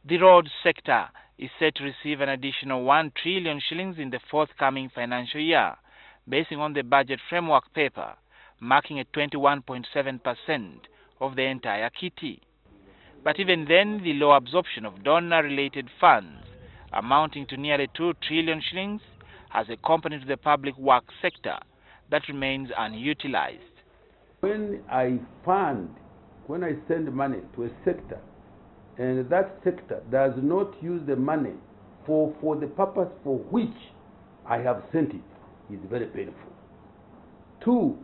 The road sector is set to receive an additional 1 trillion shillings in the forthcoming financial year, basing on the budget framework paper, marking a 21.7% of the entire kitty. But even then, the low absorption of donor-related funds, amounting to nearly 2 trillion shillings, has a component to the public works sector that remains unutilized. When I send money to a sector, and that sector does not use the money for the purpose for which I have sent it, is very painful. Two,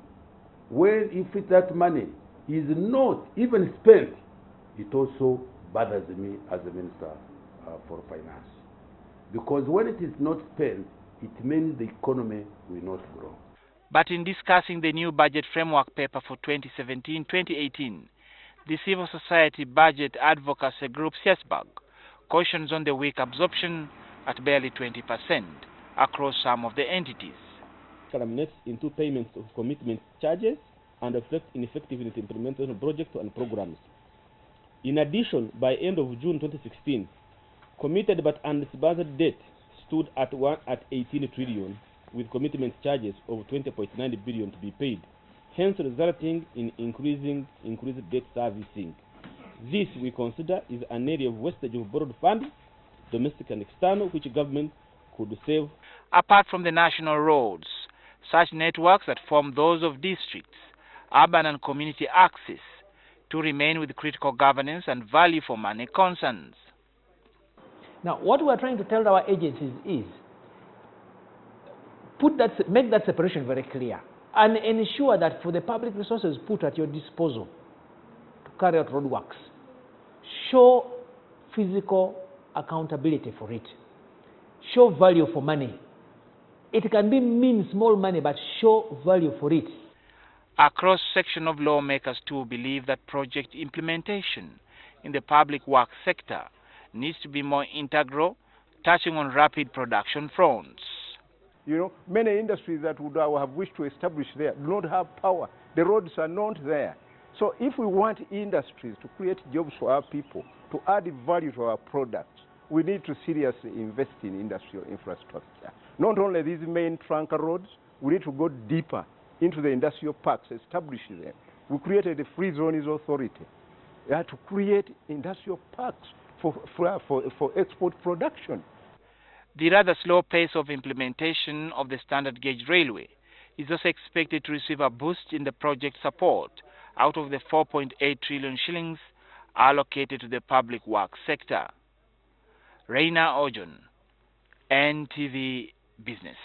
if that money is not even spent, it also bothers me as a Minister for Finance. Because when it is not spent, it means the economy will not grow. But in discussing the new budget framework paper for 2017-2018, the civil society budget advocacy group CSBAG cautions on the weak absorption at barely 20% across some of the entities. Culminates into payments of commitment charges and reflects ineffectiveness in implementation of projects and programs. In addition, by end of June 2016, committed but undisbursed debt stood at 18 trillion, with commitment charges of 20.9 billion to be paid, hence resulting in increased debt servicing. This we consider is an area of wastage of borrowed funds, domestic and external, which government could save. Apart from the national roads, such networks that form those of districts, urban and community access, to remain with critical governance and value for money concerns. Now, what we are trying to tell our agencies is, make that separation very clear and ensure that for the public resources put at your disposal to carry out road works, show physical accountability for it. Show value for money. It can be small money, but show value for it. A cross-section of lawmakers too believe that project implementation in the public works sector needs to be more integral, touching on rapid production fronts. You know, many industries that would have wished to establish there do not have power. The roads are not there. So if we want industries to create jobs for our people, to add value to our products, we need to seriously invest in industrial infrastructure. Not only these main trunk roads, we need to go deeper into the industrial parks, establish them. We created a free zones authority to create industrial parks for export production. The rather slow pace of implementation of the standard gauge railway is also expected to receive a boost in the project support out of the 4.8 trillion shillings allocated to the public works sector. Reina Ojon, NTV Business.